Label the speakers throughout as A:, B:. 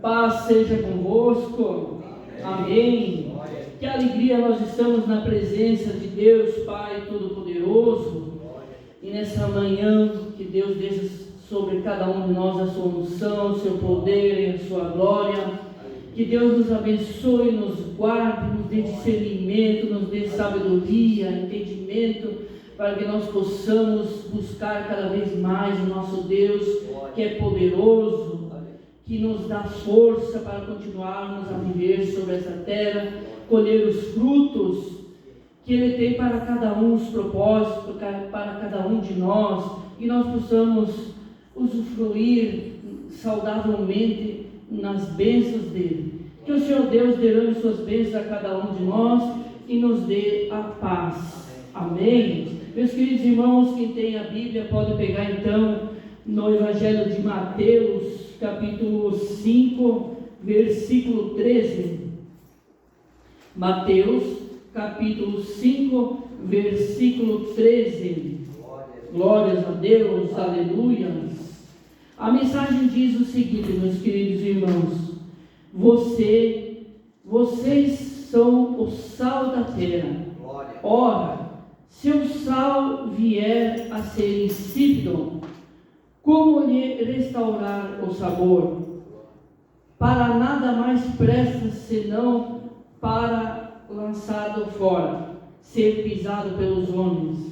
A: Paz seja convosco. Amém. Que alegria nós estamos na presença de Deus Pai Todo-Poderoso. E nessa manhã, que Deus deixa sobre cada um de nós a sua unção, o seu poder e a sua glória. Que Deus nos abençoe, nos guarde, nos dê discernimento, nos dê sabedoria, entendimento, para que nós possamos buscar cada vez mais o nosso Deus, que é poderoso, que nos dá força para continuarmos a viver sobre essa terra, colher os frutos que Ele tem para cada um, os propósitos para cada um de nós, e nós possamos usufruir saudavelmente nas bênçãos dEle. Que o Senhor Deus derrame suas bênçãos a cada um de nós e nos dê a paz. Amém? Meus queridos irmãos, quem tem a Bíblia pode pegar então no Evangelho de Mateus, capítulo 5, versículo 13. Mateus, capítulo 5, versículo 13. Glórias a Deus, aleluia. A mensagem diz o seguinte, meus queridos irmãos: vocês são o sal da terra. Ora, se o sal vier a ser insípido, como lhe restaurar o sabor? Para nada mais presta senão para lançado fora, ser pisado pelos homens.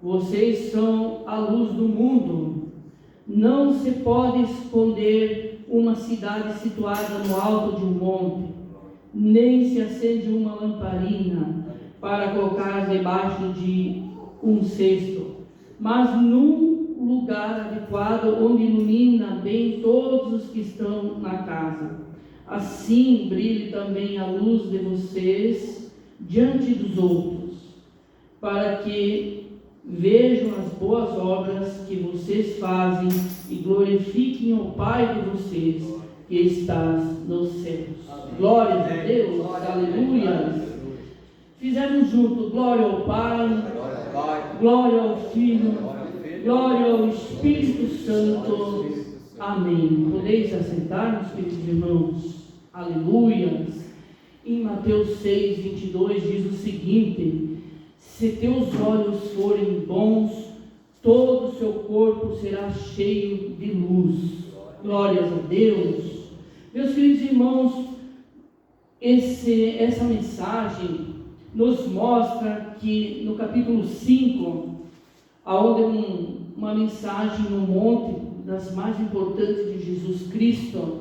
A: Vocês são a luz do mundo. Não se pode esconder uma cidade situada no alto de um monte, nem se acende uma lamparina para colocar debaixo de um cesto, mas num lugar adequado, onde ilumina bem todos os que estão na casa. Assim brilhe também a luz de vocês diante dos outros, para que vejam as boas obras que vocês fazem e glorifiquem o Pai de vocês que está nos céus. Glórias a Deus, aleluia. Fizemos junto: glória ao Pai, glória ao Filho, glória ao Espírito Santo. Amém. Podeis assentar-nos, queridos irmãos. Aleluia. Em Mateus 6, 22 diz o seguinte: se teus olhos forem bons, todo o seu corpo será cheio de luz. Glórias a Deus. Meus queridos irmãos, essa mensagem nos mostra que no capítulo 5, onde uma mensagem no monte, das mais importantes de Jesus Cristo,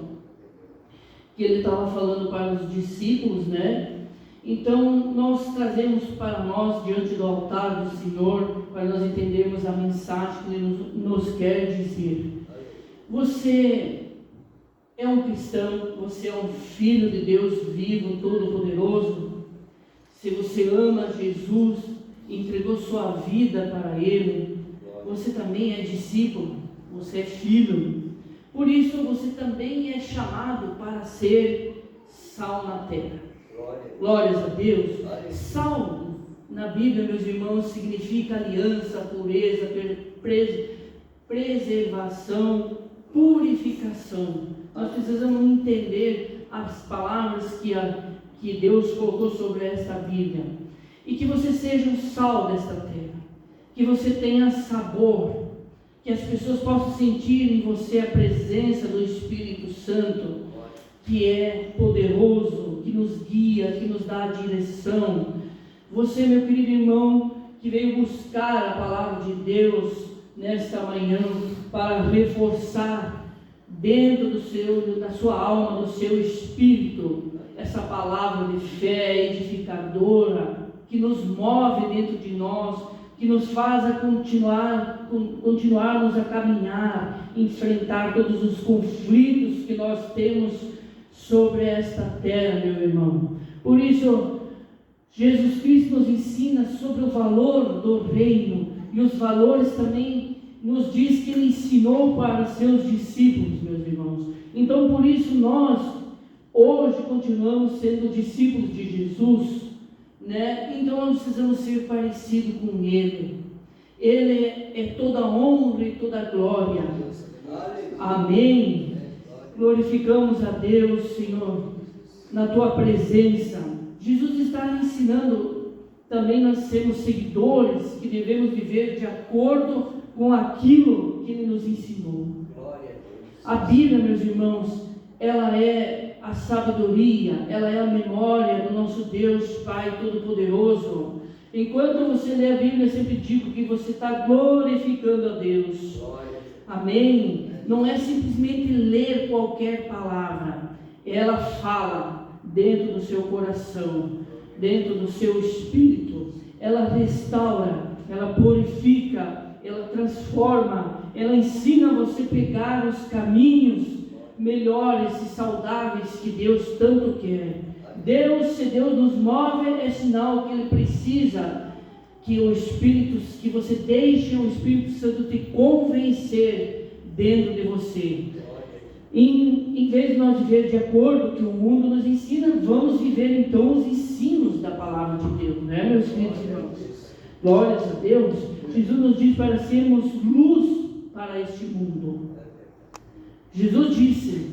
A: que ele estava falando para os discípulos, né? Então nós trazemos para nós diante do altar do Senhor, para nós entendermos a mensagem que Ele nos quer dizer. Você é um cristão, você é um filho de Deus vivo, todo-poderoso. Se você ama Jesus, entregou sua vida para Ele, você também é discípulo, você é filho. Por isso você também é chamado para ser sal na terra. Glórias a Deus. Sal na Bíblia, meus irmãos, significa aliança, pureza, preservação, purificação. Nós precisamos entender as palavras que Deus colocou sobre esta Bíblia. E que você seja o sal desta terra, que você tenha sabor, que as pessoas possam sentir em você a presença do Espírito Santo, que é poderoso, que nos guia, que nos dá a direção. Você, meu querido irmão, que veio buscar a palavra de Deus nesta manhã para reforçar dentro da sua alma, do seu espírito, essa palavra de fé edificadora, que nos move dentro de nós, que nos faz a continuarmos a caminhar, enfrentar todos os conflitos que nós temos sobre esta terra, meu irmão. Por isso, Jesus Cristo nos ensina sobre o valor do reino, e os valores também nos diz que Ele ensinou para os seus discípulos, meus irmãos. Então, por isso, nós hoje continuamos sendo discípulos de Jesus, né? Então nós precisamos ser parecidos com Ele. Ele é toda honra e toda glória. Amém. glorificamos a Deus, Senhor, na Tua presença. Jesus está ensinando também nós sermos seguidores, que devemos viver de acordo com aquilo que Ele nos ensinou. A Bíblia, meus irmãos, ela é a sabedoria, ela é a memória do nosso Deus Pai Todo-Poderoso. Enquanto você lê a Bíblia, eu sempre digo que você está glorificando a Deus. Amém? Não é simplesmente ler qualquer palavra. Ela fala dentro do seu coração, dentro do seu espírito. Ela restaura, ela purifica, ela transforma, ela ensina você a pegar os caminhos melhores e saudáveis que Deus tanto quer. Se Deus nos move, é sinal que Ele precisa que você deixe o Espírito Santo te convencer dentro de você. Em vez de nós viver de acordo com o que o mundo nos ensina, vamos viver então os ensinos da palavra de Deus, né, meus queridos irmãos? Glórias a Deus. Jesus nos diz para sermos luz para este mundo. Jesus disse: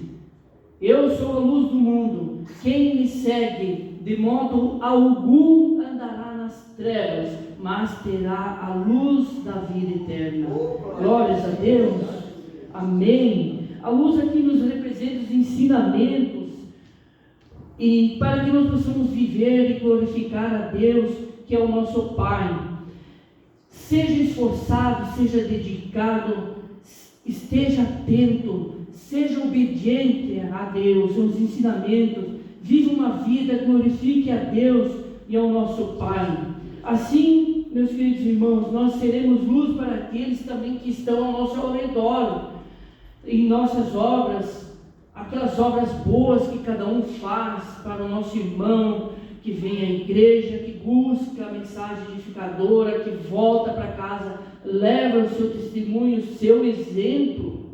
A: eu sou a luz do mundo, quem me segue de modo algum andará nas trevas, mas terá a luz da vida eterna. Glórias a Deus. Amém. A luz aqui nos representa os ensinamentos, e para que nós possamos viver e glorificar a Deus, que é o nosso Pai. Seja esforçado, seja dedicado, esteja atento, seja obediente a Deus, aos ensinamentos, viva uma vida, glorifique a Deus e ao nosso Pai. Assim, meus queridos irmãos, nós seremos luz para aqueles também que estão ao nosso redor, em nossas obras, aquelas obras boas que cada um faz para o nosso irmão, que vem à igreja, que busca a mensagem edificadora, que volta para casa, leva o seu testemunho, seu exemplo,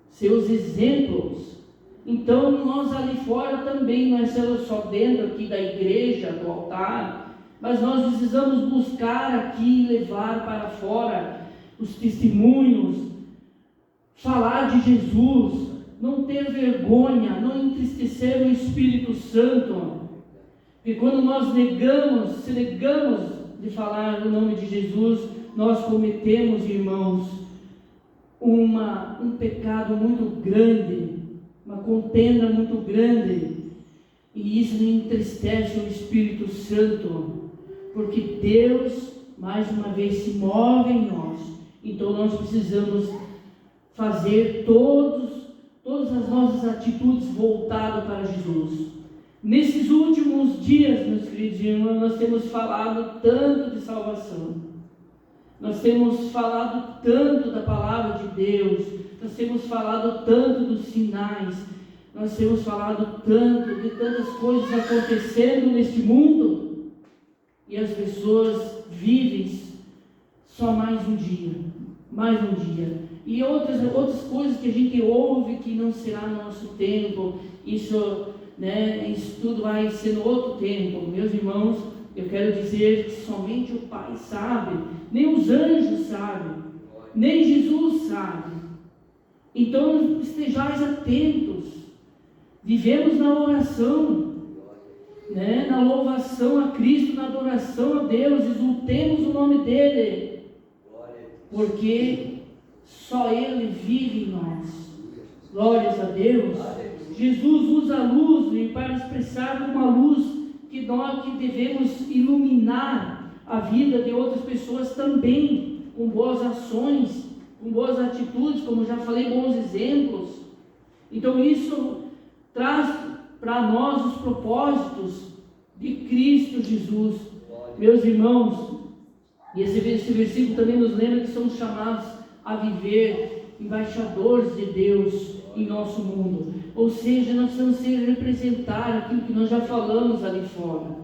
A: seus exemplos. Então nós ali fora também, não é só dentro aqui da igreja, do altar, mas nós precisamos buscar aqui, levar para fora os testemunhos, falar de Jesus, não ter vergonha, não entristecer o Espírito Santo. E quando nós se negamos de falar o nome de Jesus, nós cometemos, irmãos, um pecado muito grande, uma contenda muito grande, e isso entristece o Espírito Santo, porque Deus, mais uma vez, se move em nós. Então nós precisamos fazer todas as nossas atitudes voltadas para Jesus. Nesses últimos dias, meus queridos irmãos, nós temos falado tanto de salvação, nós temos falado tanto da palavra de Deus, nós temos falado tanto dos sinais, nós temos falado tanto de tantas coisas acontecendo neste mundo, e as pessoas vivem só mais um dia, e outras coisas que a gente ouve que não será no nosso tempo. Isso tudo vai ser no outro tempo. Meus irmãos, eu quero dizer que somente o Pai sabe, nem os anjos sabem, nem Jesus sabe. Então estejais atentos, vivemos na oração, na louvação a Cristo, na adoração a Deus, exultemos o nome dEle, porque só Ele vive em nós. Glórias a Deus. Jesus usa a luz para expressar uma luz que nós devemos iluminar a vida de outras pessoas também, com boas ações, com boas atitudes, como já falei, bons exemplos. Então isso traz para nós os propósitos de Cristo Jesus. Meus irmãos, e esse versículo também nos lembra que somos chamados a viver embaixadores de Deus em nosso mundo. Ou seja, nós precisamos representar aquilo que nós já falamos ali fora.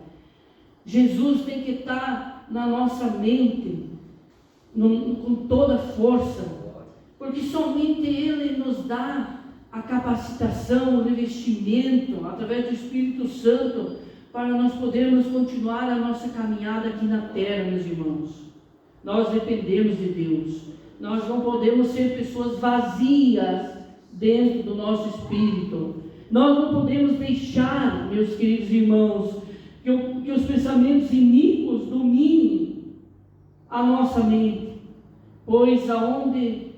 A: Jesus tem que estar na nossa mente, com toda a força, porque somente Ele nos dá a capacitação, o revestimento, através do Espírito Santo, para nós podermos continuar a nossa caminhada aqui na terra, meus irmãos. Nós dependemos de Deus. Nós não podemos ser pessoas vazias dentro do nosso espírito. Nós não podemos deixar, meus queridos irmãos, que os pensamentos iníquos dominem a nossa mente, pois aonde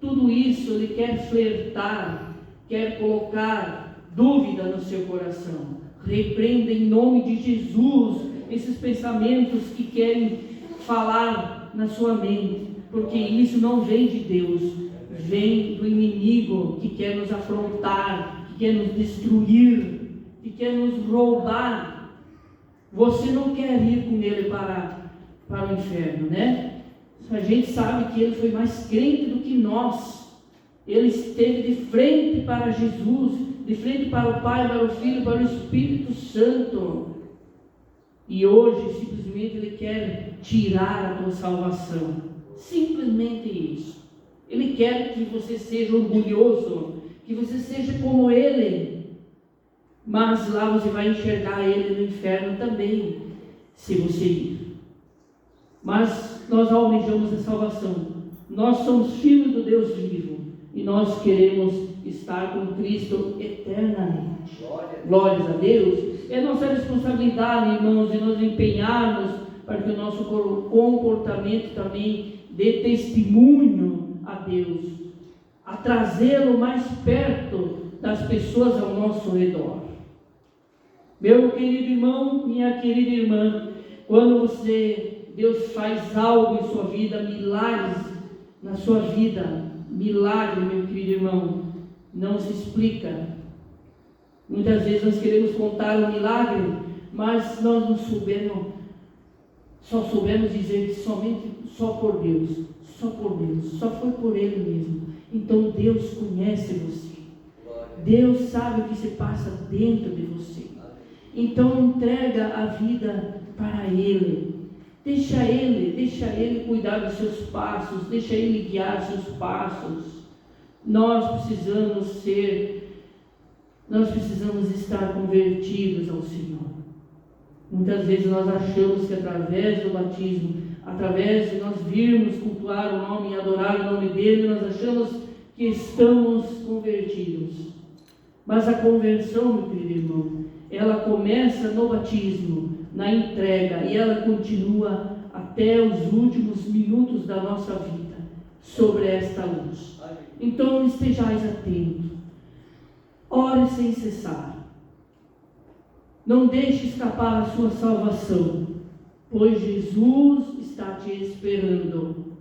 A: tudo isso ele quer flertar, quer colocar dúvida no seu coração. Repreenda em nome de Jesus esses pensamentos que querem falar na sua mente, porque isso não vem de Deus, vem do inimigo que quer nos afrontar, que quer nos destruir, que quer nos roubar. Você não quer ir com ele para o inferno, né? A gente sabe que ele foi mais crente do que nós. Ele esteve de frente para Jesus, de frente para o Pai, para o Filho, para o Espírito Santo. E hoje, simplesmente, ele quer tirar a tua salvação. Simplesmente isso. Ele quer que você seja orgulhoso, que você seja como ele. Mas lá você vai enxergar ele no inferno também, se você ir. Mas nós almejamos a salvação. Nós somos filhos do Deus vivo e nós queremos estar com Cristo eternamente. Glórias a Deus. É nossa responsabilidade, irmãos, de nos empenharmos para que o nosso comportamento também dê testemunho a Deus, a trazê-lo mais perto das pessoas ao nosso redor. Meu querido irmão, minha querida irmã, quando Deus faz algo em sua vida, milagres na sua vida, milagre, meu querido irmão, não se explica. Muitas vezes nós queremos contar um milagre, mas nós não soubemos, só soubemos dizer que somente só por Deus, só foi por Ele mesmo. Então Deus conhece você, Deus sabe o que se passa dentro de você. Então entrega a vida para Ele. Deixa Ele cuidar dos seus passos, deixa Ele guiar os seus passos. Nós precisamos estar convertidos ao Senhor. Muitas vezes nós achamos que através do batismo, através de nós virmos cultuar o nome e adorar o nome dEle, nós achamos que estamos convertidos. Mas a conversão, meu querido irmão, ela começa no batismo, na entrega, e ela continua até os últimos minutos da nossa vida sobre esta luz. Então estejais atentos, ore sem cessar, não deixe escapar a sua salvação, pois Jesus está te esperando,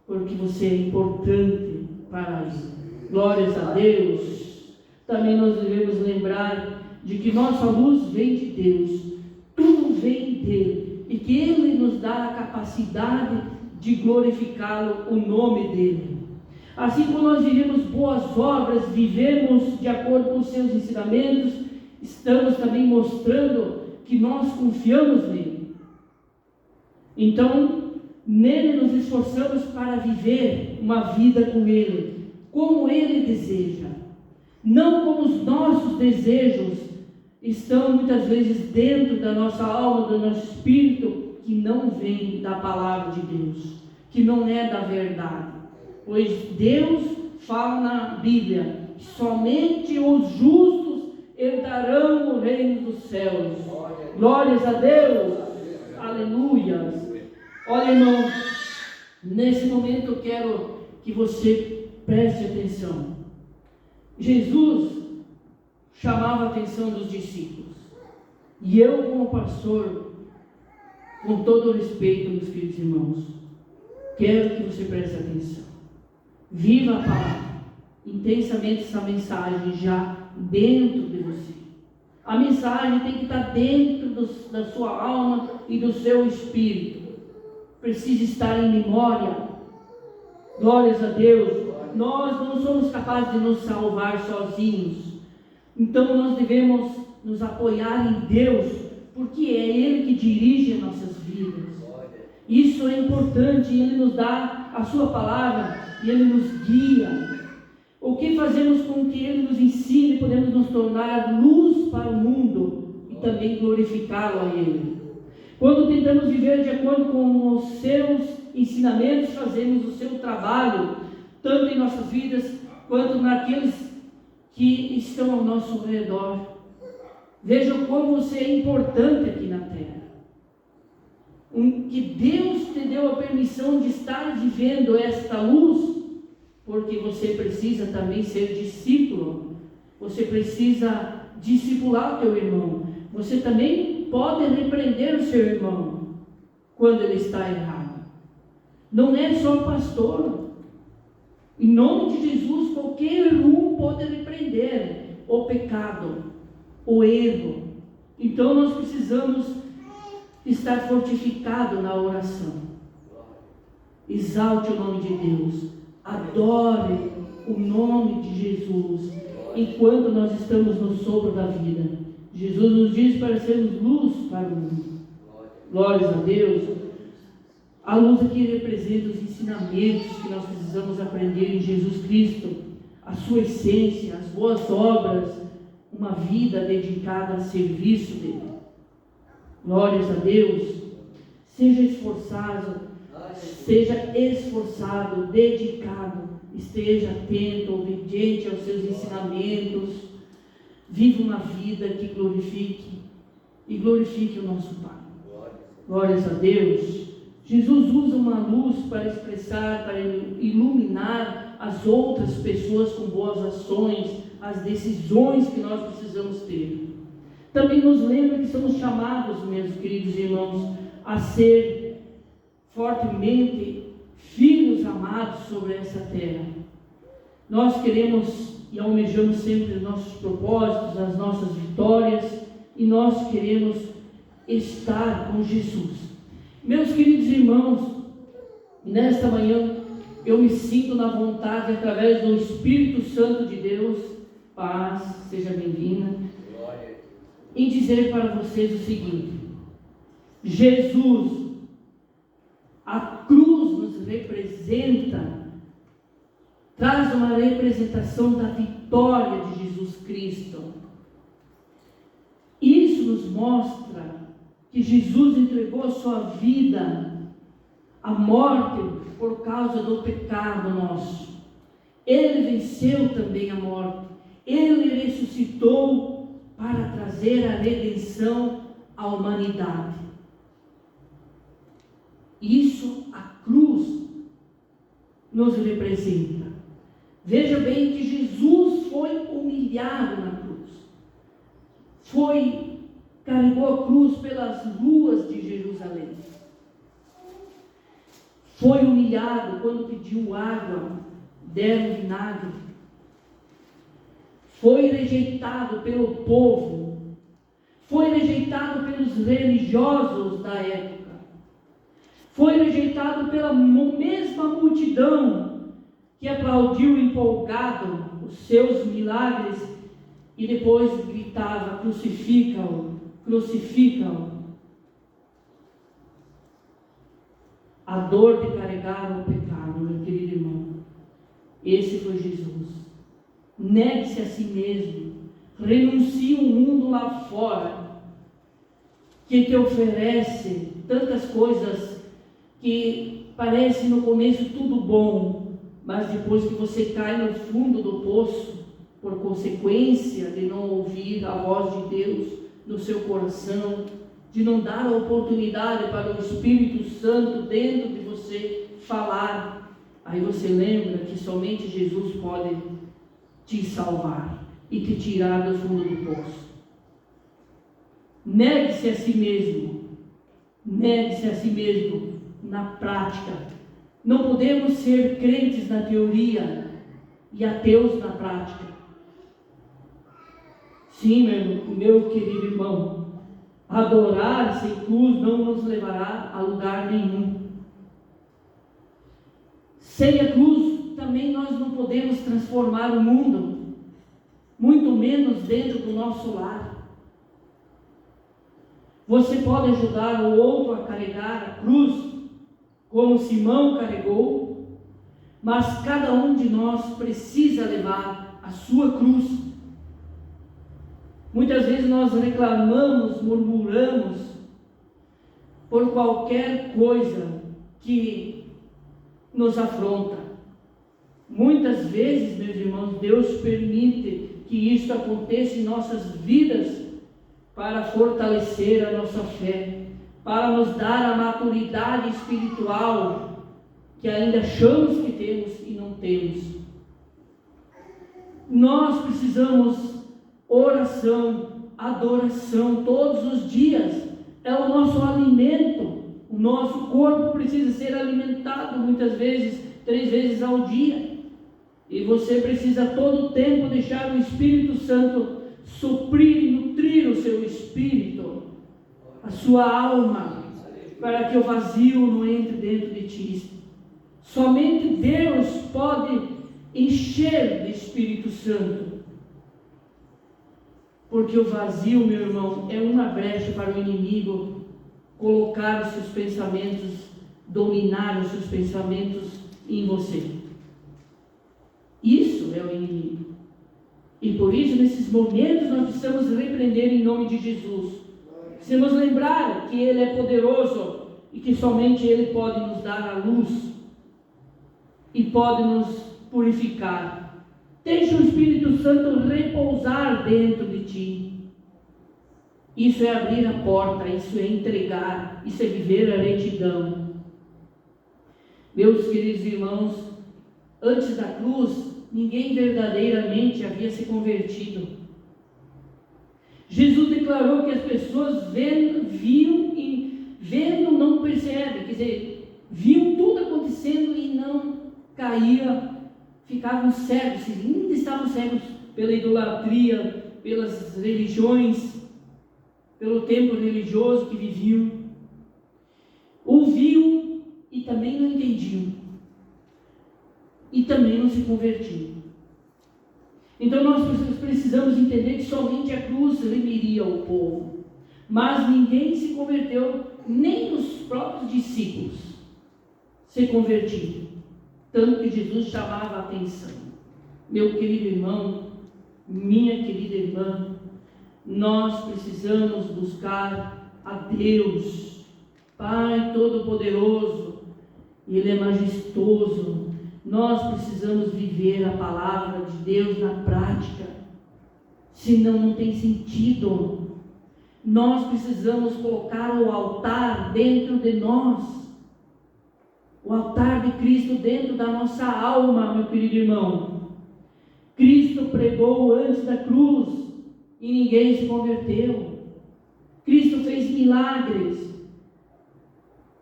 A: porque você é importante para Ele. Glórias a Deus. Também nós devemos lembrar de que nossa luz vem de Deus, tudo vem dele, e que Ele nos dá a capacidade de glorificá-lo, o nome dele. Assim como nós vivemos boas obras, vivemos de acordo com os seus ensinamentos, estamos também mostrando que nós confiamos nele. Então, nele nos esforçamos para viver uma vida com ele, como ele deseja, não como os nossos desejos estão muitas vezes dentro da nossa alma, do nosso espírito, que não vem da palavra de Deus, que não é da verdade. Pois Deus fala na Bíblia que somente os justos herdarão o reino dos céus. Glórias a Deus. Aleluia. Olha, irmão, nesse momento eu quero que você preste atenção. Jesus chamava a atenção dos discípulos. E eu, como pastor, com todo o respeito, meus queridos irmãos, quero que você preste atenção. Viva a palavra, intensamente essa mensagem já dentro de você. A mensagem tem que estar dentro da sua alma e do seu espírito. Precisa estar em memória. Glórias a Deus. Nós não somos capazes de nos salvar sozinhos. Então nós devemos nos apoiar em Deus, porque é Ele que dirige as nossas vidas. Isso é importante. Ele nos dá a sua palavra e Ele nos guia. O que fazemos com que Ele nos ensine, podemos nos tornar luz para o mundo e também glorificá-lo a Ele. Quando tentamos viver de acordo com os seus ensinamentos, fazemos o seu trabalho, tanto em nossas vidas quanto naqueles que estão ao nosso redor. Veja como você é importante aqui na terra. Que Deus te deu a permissão de estar vivendo esta luz, porque você precisa também ser discípulo. Você precisa discipular o teu irmão. Você também pode repreender o seu irmão quando ele está errado. Não é só o pastor. Em nome de Jesus, qualquer um pode repreender o pecado, o erro. Então nós precisamos estar fortificados na oração. Exalte o nome de Deus. Adore o nome de Jesus enquanto nós estamos no sopro da vida. Jesus nos diz para sermos luz para o mundo. Glórias a Deus. A luz aqui representa os ensinamentos que nós precisamos aprender em Jesus Cristo, a sua essência, as boas obras, uma vida dedicada a serviço dele. Glórias a Deus. Seja esforçado, dedicado, esteja atento, obediente aos seus ensinamentos. Viva uma vida que glorifique o nosso Pai. Glórias a Deus. Jesus usa uma luz para expressar, para iluminar as outras pessoas com boas ações, as decisões que nós precisamos ter. Também nos lembra que somos chamados, meus queridos irmãos, a ser fortemente filhos amados sobre essa terra. Nós queremos e almejamos sempre os nossos propósitos, as nossas vitórias, e nós queremos estar com Jesus. Meus queridos irmãos, nesta manhã eu me sinto na vontade, através do Espírito Santo de Deus, paz, seja bem-vinda, em dizer para vocês o seguinte: Jesus, a cruz nos representa, traz uma representação da vitória de Jesus Cristo. Isso nos mostra que Jesus entregou a sua vida à morte por causa do pecado nosso. Ele venceu também a morte. Ele ressuscitou para trazer a redenção à humanidade. Isso a cruz nos representa. Veja bem que Jesus foi humilhado na cruz. Carregou a cruz pelas ruas de Jerusalém. Foi humilhado quando pediu água, deram vinagre. Foi rejeitado pelo povo. Foi rejeitado pelos religiosos da época. Foi rejeitado pela mesma multidão que aplaudiu empolgado os seus milagres e depois gritava: crucifica-o, crucifica-o. A dor de carregar o pecado, meu querido irmão. Esse foi Jesus. Negue-se a si mesmo. Renuncie o mundo lá fora, que te oferece tantas coisas que parece no começo tudo bom, mas depois que você cai no fundo do poço, por consequência de não ouvir a voz de Deus no seu coração, de não dar a oportunidade para o Espírito Santo dentro de você falar, aí você lembra que somente Jesus pode te salvar e te tirar do fundo do poço. Negue-se a si mesmo. Negue-se a si mesmo na prática. Não podemos ser crentes na teoria e ateus na prática. Sim, meu querido irmão, adorar sem cruz não nos levará a lugar nenhum. Sem a cruz também nós não podemos transformar o mundo, muito menos dentro do nosso lar. Você pode ajudar o outro a carregar a cruz, como Simão carregou, mas cada um de nós precisa levar a sua cruz. Muitas vezes nós reclamamos, murmuramos por qualquer coisa que nos afronta. Muitas vezes, meus irmãos, Deus permite que isso aconteça em nossas vidas para fortalecer a nossa fé, para nos dar a maturidade espiritual que ainda achamos que temos e não temos. Nós precisamos oração, adoração todos os dias. É o nosso alimento. O nosso corpo precisa ser alimentado muitas vezes, 3 vezes ao dia. E você precisa todo o tempo deixar o Espírito Santo suprir e nutrir o seu espírito, a sua alma, para que o vazio não entre dentro de ti. Somente Deus pode encher de Espírito Santo, porque o vazio, meu irmão, é uma brecha para o inimigo colocar os seus pensamentos, dominar os seus pensamentos em você. Isso é o inimigo. E por isso, nesses momentos, nós precisamos repreender em nome de Jesus. Precisamos lembrar que Ele é poderoso e que somente Ele pode nos dar a luz e pode nos purificar. Deixa o Espírito Santo repousar dentro de ti. Isso é abrir a porta, isso é entregar, isso é viver a retidão. Meus queridos irmãos, antes da cruz, ninguém verdadeiramente havia se convertido. Jesus declarou que as pessoas viam e vendo não percebem, quer dizer, viam tudo acontecendo e não caía, ficavam cegos, ainda estavam cegos pela idolatria, pelas religiões, pelo tempo religioso que viviam. Ouviam e também não entendiam. E também não se convertiam. Então nós precisamos entender que somente a cruz remiria o povo. Mas ninguém se converteu, nem os próprios discípulos se convertiam. Tanto que Jesus chamava a atenção. Meu querido irmão, minha querida irmã, nós precisamos buscar a Deus, Pai Todo-Poderoso. Ele é majestoso. Nós precisamos viver a palavra de Deus na prática, senão não tem sentido. Nós precisamos colocar o altar dentro de nós, o altar de Cristo dentro da nossa alma, meu querido irmão. Cristo pregou antes da cruz e ninguém se converteu. Cristo fez milagres.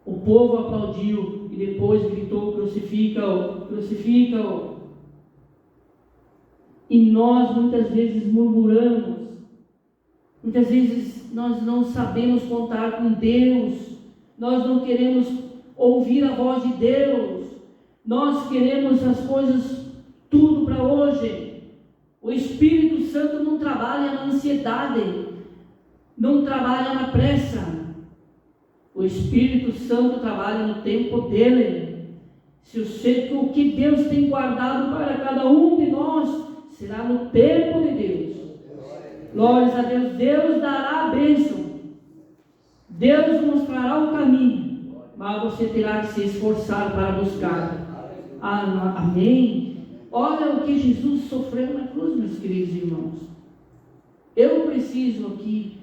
A: O povo aplaudiu e depois gritou: crucifica-o, crucifica-o. E nós muitas vezes murmuramos, muitas vezes nós não sabemos contar com Deus, nós não queremos ouvir a voz de Deus, nós queremos as coisas tudo para hoje. O Espírito Santo não trabalha na ansiedade, não trabalha na pressa. O Espírito Santo trabalha no tempo dele. Se o que Deus tem guardado para cada um de nós será no tempo de Deus. Glórias a Deus. Deus dará a bênção. Deus mostrará o caminho, mas você terá que se esforçar para buscar. Amém? Olha o que Jesus sofreu na cruz, meus queridos irmãos. Eu preciso aqui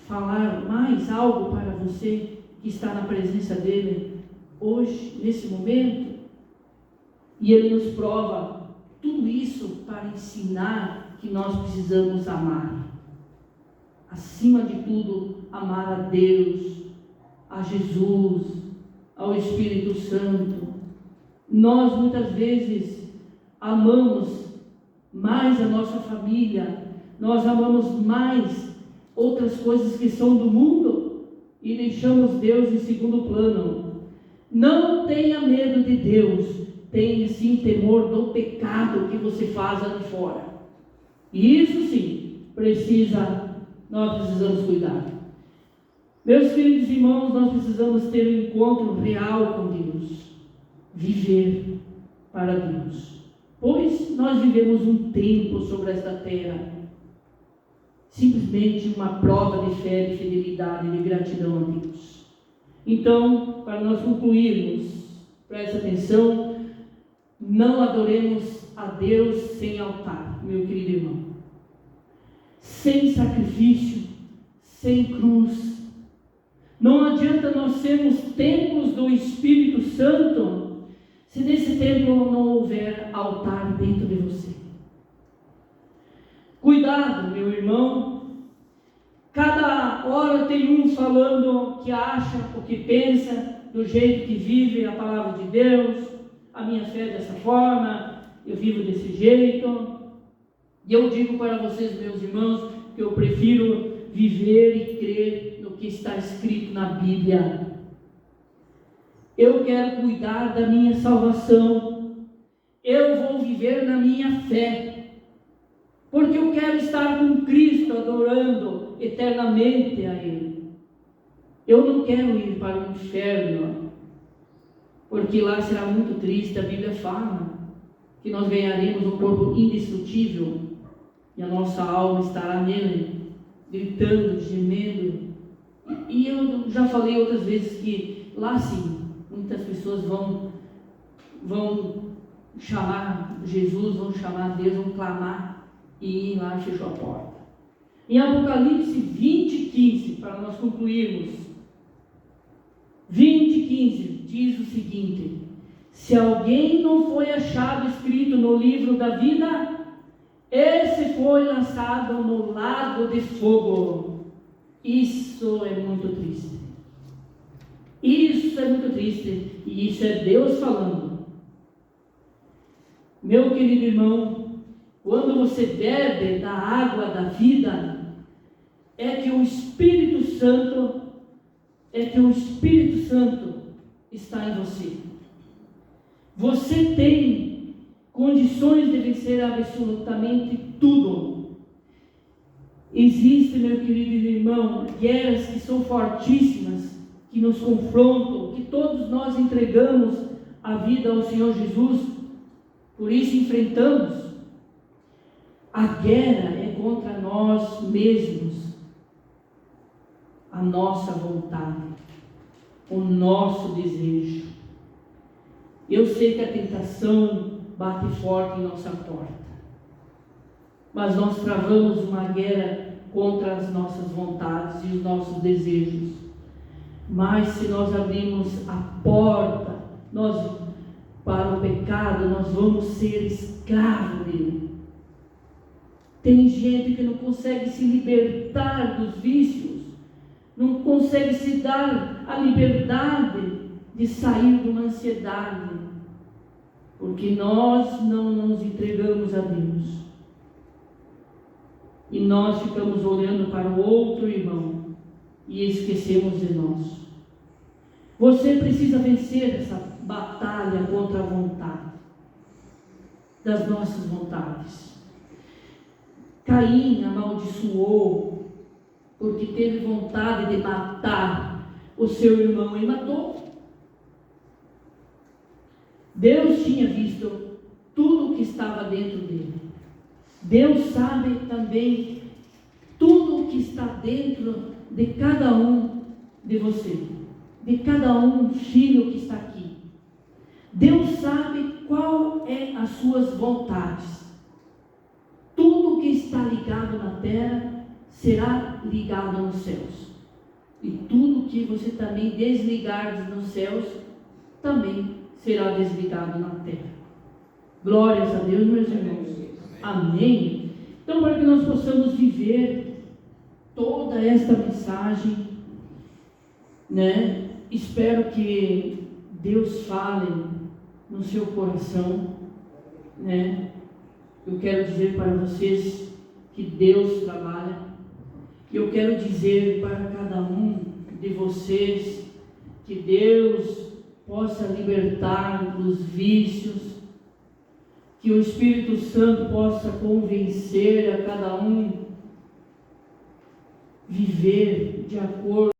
A: falar mais algo para você que está na presença dele hoje, nesse momento. E ele nos prova tudo isso para ensinar que nós precisamos amar. Acima de tudo, amar a Deus, a Jesus, ao Espírito Santo. Nós muitas vezes amamos mais a nossa família, nós amamos mais outras coisas que são do mundo e deixamos Deus em segundo plano. Não tenha medo de Deus, tenha sim temor do pecado que você faz ali fora. E isso sim, nós precisamos cuidar. Meus queridos irmãos, nós precisamos ter um encontro real com Deus, viver para Deus, pois nós vivemos um tempo sobre esta terra, simplesmente uma prova de fé, de fidelidade, de gratidão a Deus. Então, para nós concluirmos, preste atenção, não adoremos a Deus sem altar, meu querido irmão. Sem sacrifício, sem cruz. Não adianta nós sermos templos do Espírito Santo se nesse templo não houver altar dentro de você. Cuidado, meu irmão. Cada hora tem um falando o que acha, o que pensa, do jeito que vive a palavra de Deus. A minha fé é dessa forma, eu vivo desse jeito. E eu digo para vocês, meus irmãos, que eu prefiro viver e crer no que está escrito na Bíblia. Eu quero cuidar da minha salvação. Eu vou viver na minha fé, porque eu quero estar com Cristo, adorando eternamente a Ele. Eu não quero ir para o inferno, porque lá será muito triste. A Bíblia fala que nós ganharemos um corpo indestrutível e a nossa alma estará nele, gritando, gemendo. E eu já falei outras vezes que lá sim, muitas pessoas vão chamar Jesus, vão chamar Deus, vão clamar, e lá fechou a porta. Em Apocalipse 20:15, para nós concluirmos, 20:15 diz o seguinte: se alguém não foi achado escrito no livro da vida, esse foi lançado no lago de fogo. Isso é muito triste. Isso é muito triste. E isso é Deus falando. Meu querido irmão, quando você bebe da água da vida, é que o Espírito Santo está em você. Você tem condições de vencer absolutamente tudo. Existem, meu querido irmão, guerras que são fortíssimas, que nos confrontam, que todos nós entregamos a vida ao Senhor Jesus, por isso enfrentamos. A guerra é contra nós mesmos, a nossa vontade, o nosso desejo. Eu sei que a tentação bate forte em nossa porta, mas nós travamos uma guerra contra as nossas vontades e os nossos desejos. Mas se nós abrirmos a porta para o pecado, nós vamos ser escravos dele. Tem gente que não consegue se libertar dos vícios, não consegue se dar a liberdade de sair de uma ansiedade, porque nós não nos entregamos a Deus. E nós ficamos olhando para o outro irmão e esquecemos de nós. Você precisa vencer essa batalha contra a vontade, das nossas vontades. Caim amaldiçoou porque teve vontade de matar o seu irmão e matou. Deus tinha visto tudo o que estava dentro dele. Deus sabe também tudo o que está dentro de cada um de você, de cada um filho que está aqui. Deus sabe qual é as suas vontades. Tudo que está ligado na terra será ligado nos céus. E tudo que você também desligar nos céus também será desligado na terra. Glórias a Deus, meus irmãos. Amém? Então, para que nós possamos viver toda esta mensagem, espero que Deus fale no seu coração, Eu quero dizer para vocês que Deus trabalha. Eu quero dizer para cada um de vocês que Deus possa libertar dos vícios, que o Espírito Santo possa convencer a cada um viver de acordo